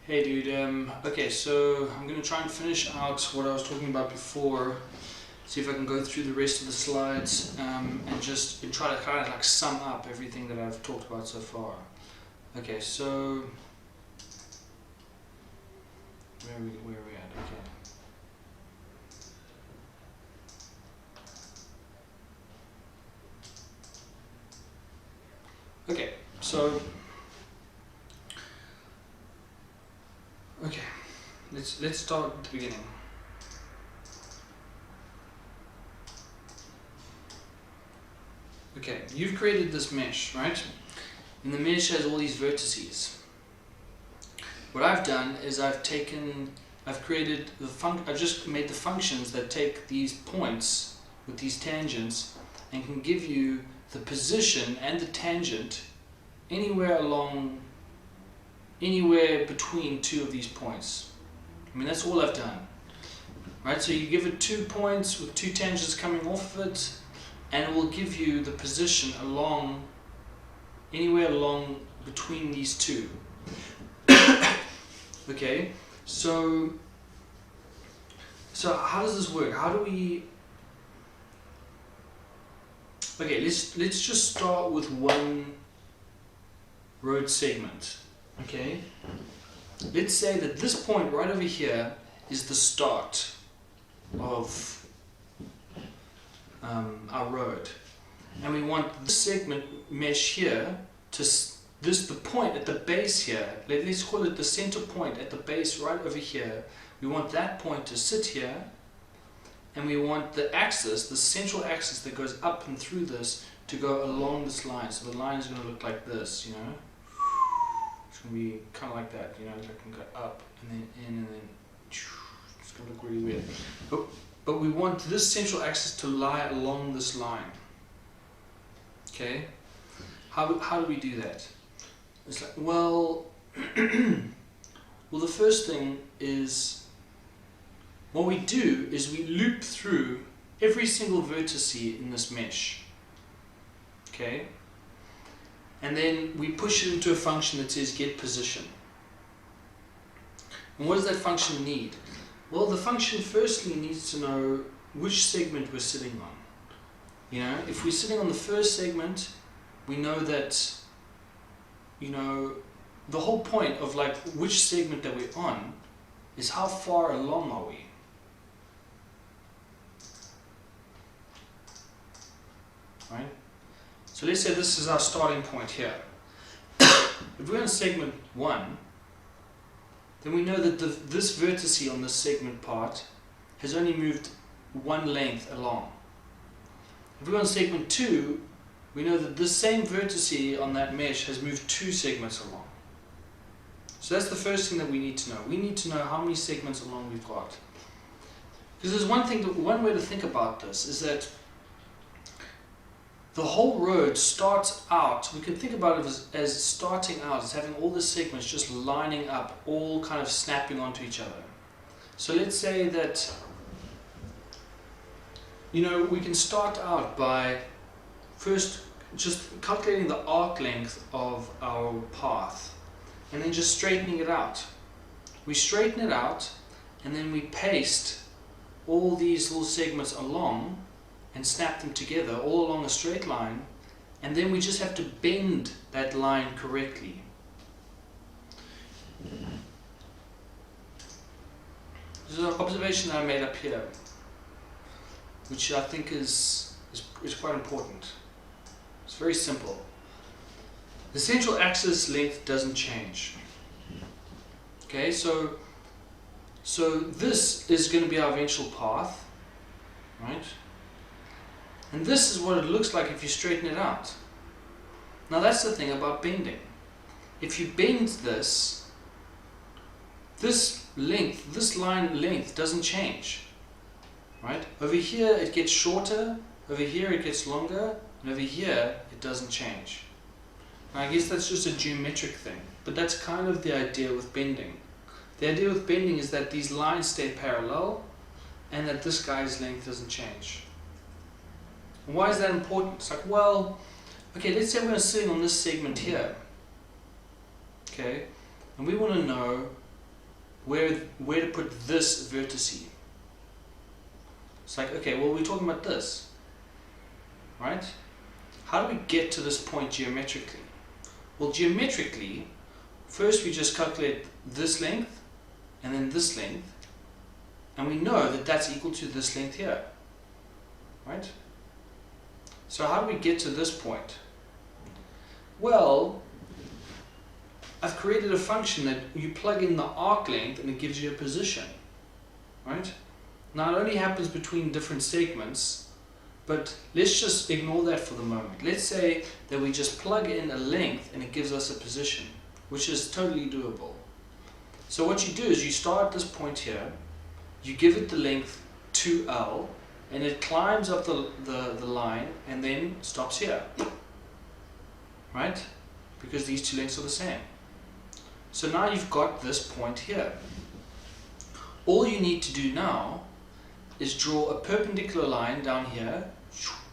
Hey dude, okay, so I'm going to try and finish out what I was talking about before, see if I can go through the rest of the slides and just try to kind of like sum up everything that I've talked about so far. Okay, so where are we at? Okay, so let's start at the beginning. Okay, you've created this mesh, right? And the mesh has all these vertices. What I've done is I've created I've just made the functions that take these points with these tangents and can give you the position and the tangent anywhere between two of these points. I mean, that's all I've done. Right, so you give it 2 points with 2 tangents coming off of it, and it will give you the position anywhere along between these two. Okay, so how does this work? How do we... Okay, let's just start with one road segment. Okay, let's say that this point right over here is the start of our road, and we want this segment mesh here to the point at the base here. Let's call it the center point at the base right over here. We want that point to sit here, and we want the axis, the central axis that goes up and through this, to go along this line. So the line is going to look like this, you know. It's going to be kind of like that, you know. It can go up and then in and then it's going to look really weird. But we want this central axis to lie along this line. Okay? How do we do that? It's like, well, well, the first thing is, what we do is we loop through every single vertex in this mesh. Okay? And then we push it into a function that says get position. And what does that function need? Well, the function firstly needs to know which segment we're sitting on. You know, if we're sitting on the first segment, we know that, you know, the whole point of like which segment that we're on is how far along are we. Right? So let's say this is our starting point here. If we're on segment 1, then we know that this vertex on this segment part has only moved 1 length along. If we're on segment 2, we know that this same vertex on that mesh has moved 2 segments along. So that's the first thing that we need to know. We need to know how many segments along we've got. Because there's one way to think about this is that the whole road starts out, we can think about it as starting out, as having all the segments just lining up, all kind of snapping onto each other. So let's say that, you know, we can start out by first just calculating the arc length of our path and then just straightening it out. We straighten it out and then we paste all these little segments along and snap them together all along a straight line, and then we just have to bend that line correctly. This is an observation that I made up here, which I think is quite important. It's very simple. The central axis length doesn't change. Okay, so this is going to be our eventual path, right? And this is what it looks like if you straighten it out. Now that's the thing about bending. If you bend this length, this line length doesn't change. Right? Over here it gets shorter, over here it gets longer, and over here it doesn't change. Now I guess that's just a geometric thing, but that's kind of the idea with bending. The idea with bending is that these lines stay parallel and that this guy's length doesn't change. And why is that important? It's like, well, okay, let's say we're sitting on this segment here, okay, and we want to know where to put this vertice. It's like, okay, well, we're talking about this, right? How do we get to this point geometrically? Well, geometrically, first we just calculate this length and then this length, and we know that that's equal to this length here, right? So how do we get to this point? Well, I've created a function that you plug in the arc length and it gives you a position, right? Now it only happens between different segments, but let's just ignore that for the moment. Let's say that we just plug in a length and it gives us a position, which is totally doable. So what you do is you start at this point here, you give it the length 2L, and it climbs up the line and then stops here, right? Because these two lengths are the same. So now you've got this point here. All you need to do now is draw a perpendicular line down here,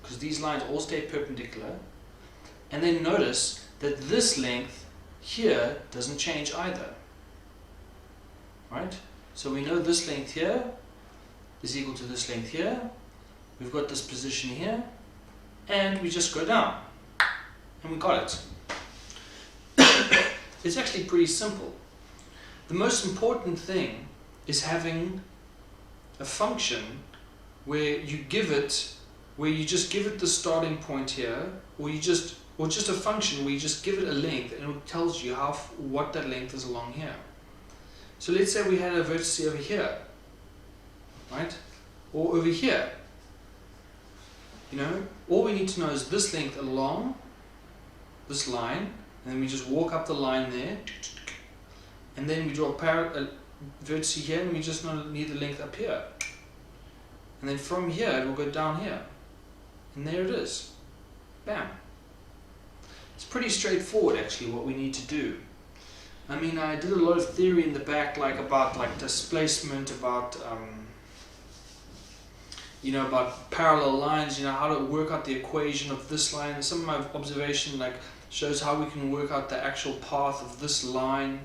because these lines all stay perpendicular, and then notice that this length here doesn't change either, right? So we know this length here is equal to this length here, we've got this position here, and we just go down, and we got it. It's actually pretty simple. The most important thing is having a function where you just give it the starting point here, or just a function where you just give it a length and it tells you what that length is along here. So let's say we had a vertex over here, right? Or over here. You know, all we need to know is this length along this line, and then we just walk up the line there, and then we draw a vertex here, and we just need the length up here. And then from here, it will go down here. And there it is. Bam. It's pretty straightforward, actually, what we need to do. I mean, I did a lot of theory in the back, about displacement, about about parallel lines, how to work out the equation of this line. And some of my observation shows how we can work out the actual path of this line.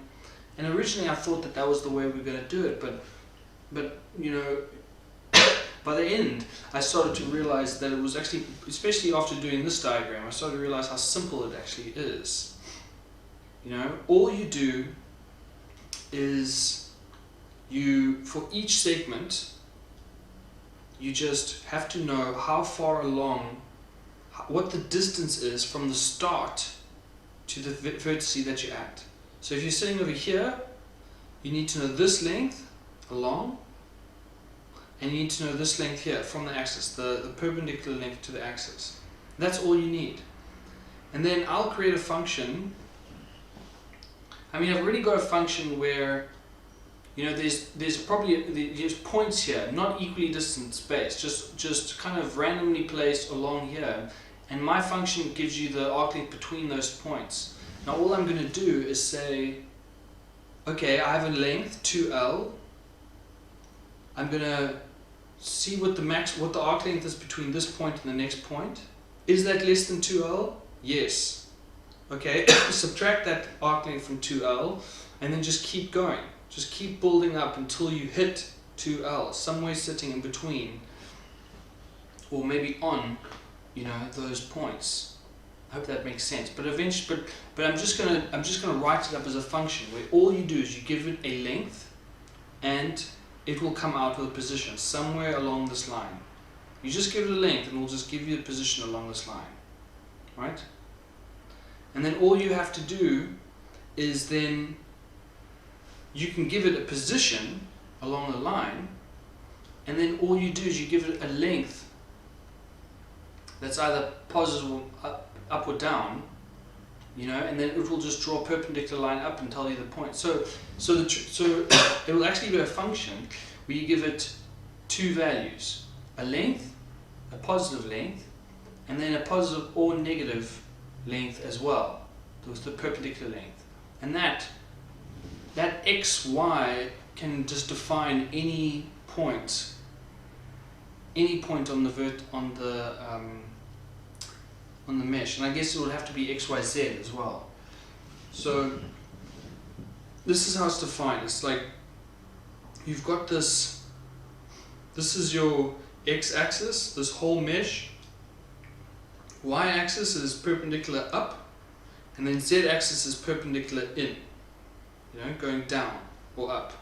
And originally I thought that was the way we were going to do it, but by the end I started to realize that it was actually, especially after doing this diagram, I started to realize how simple it actually is. All you do is for each segment, you just have to know how far along, what the distance is from the start to the vertex that you're at. So if you're sitting over here, you need to know this length along, and you need to know this length here from the axis, the perpendicular length to the axis. That's all you need. And then I'll create a function. I mean, I've already got a function where there's points here, not equally distant spaced, just kind of randomly placed along here, and my function gives you the arc length between those points. Now all I'm going to do is say, okay, I have a length 2L. I'm going to see what the arc length is between this point and the next point. Is that less than 2L? Yes. Okay, subtract that arc length from 2L, and then just keep going. Just keep building up until you hit 2L, somewhere sitting in between, or maybe on, those points. I hope that makes sense. But eventually, but I'm just gonna write it up as a function where all you do is you give it a length, and it will come out with a position somewhere along this line. You just give it a length, and it will just give you a position along this line, right? And then all you have to do is then you can give it a position along the line, and then all you do is you give it a length that's either positive or up or down, and then it will just draw a perpendicular line up and tell you the point. So it will actually be a function where you give it two values: a length, a positive length, and then a positive or negative length as well, with the perpendicular length. And that x, y can just define any point on the mesh, and I guess it would have to be x, y, z as well. So this is how it's defined. It's like you've got this is your x-axis, this whole mesh. Y-axis is perpendicular up, and then z-axis is perpendicular in, going down or up.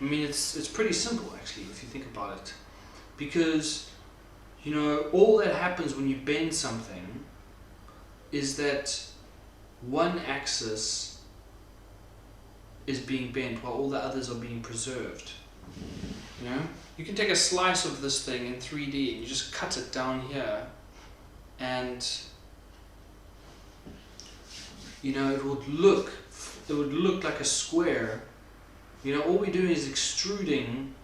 I mean, it's pretty simple actually if you think about it, because all that happens when you bend something is that one axis is being bent while all the others are being preserved. You can take a slice of this thing in 3D and you just cut it down here, and it would look like a square. All we're doing is extruding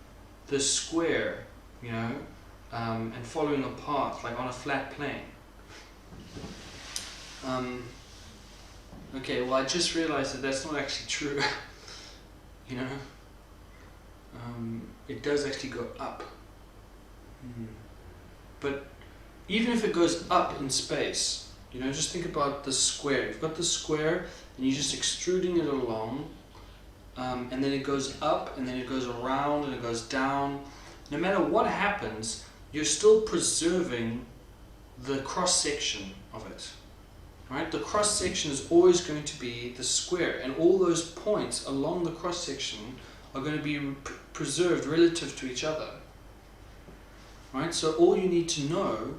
the square, and following a path like on a flat plane. Okay, well, I just realized that that's not actually true. It does actually go up. But even if it goes up in space, just think about the square. You've got the square and you're just extruding it along, and then it goes up and then it goes around and it goes down. No matter what happens, you're still preserving the cross section of it. Right? The cross section is always going to be the square, and all those points along the cross section are going to be preserved relative to each other. Right? So all you need to know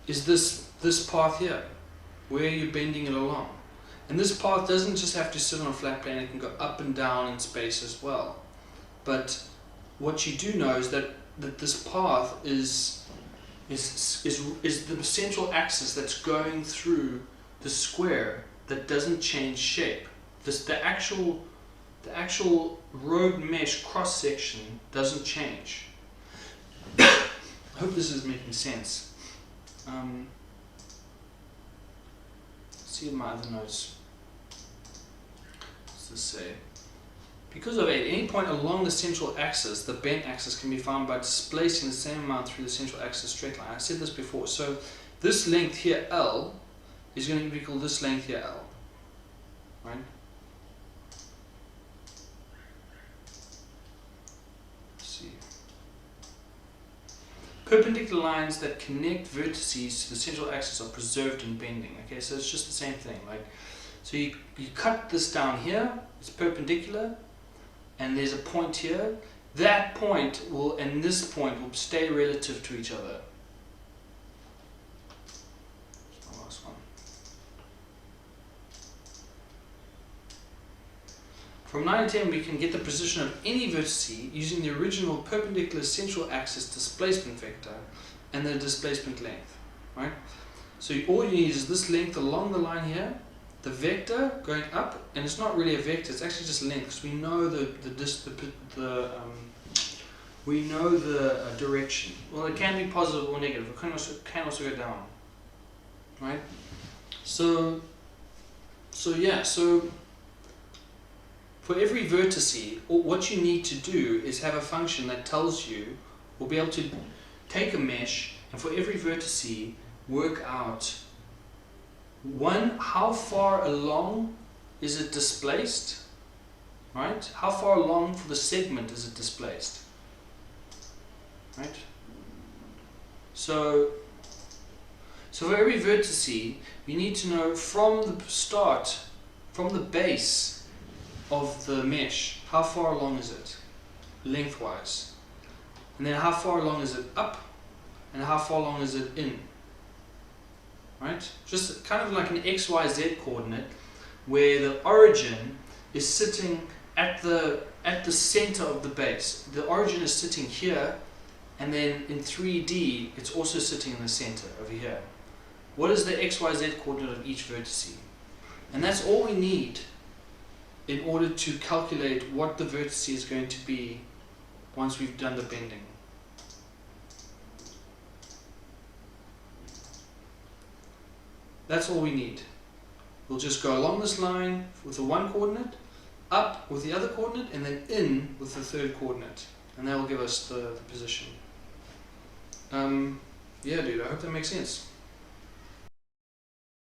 is this path here, where you're bending it along. And this path doesn't just have to sit on a flat plane, it can go up and down in space as well. But what you do know is that this path is the central axis that's going through the square that doesn't change shape. The actual road mesh cross section doesn't change. I hope this is making sense. See in my other notes. What's this say? Because of at any point along the central axis, the bent axis can be found by displacing the same amount through the central axis straight line. I said this before. So this length here, L, is going to equal this length here, L. Right? Let's see. Perpendicular lines that connect vertices to the central axis are preserved in bending. Okay, so it's just the same thing. So you cut this down here, it's perpendicular, and there's a point here. That point and this point will stay relative to each other. That's the last one. From 9 to 10, we can get the position of any vertex using the original perpendicular central axis displacement vector and the displacement length. Right? So all you need is this length along the line here, the vector going up, and it's not really a vector; it's actually just length, because we know the direction. Well, it can be positive or negative. It can also go down. Right? So for every vertex, what you need to do is have a function that tells you, or be able to take a mesh, and for every vertex, work out how far along is it displaced, right? How far along for the segment is it displaced, right? So for every vertex, you need to know from the start, from the base of the mesh, how far along is it, lengthwise, and then how far along is it up, and how far along is it in. Right? Just kind of like an XYZ coordinate, where the origin is sitting at the center of the base. The origin is sitting here, and then in 3D it's also sitting in the center over here. What is the XYZ coordinate of each vertex? And that's all we need in order to calculate what the vertex is going to be once we've done the bending. That's all we need. We'll just go along this line with the one coordinate, up with the other coordinate, and then in with the third coordinate. And that will give us the position. Yeah, dude, I hope that makes sense.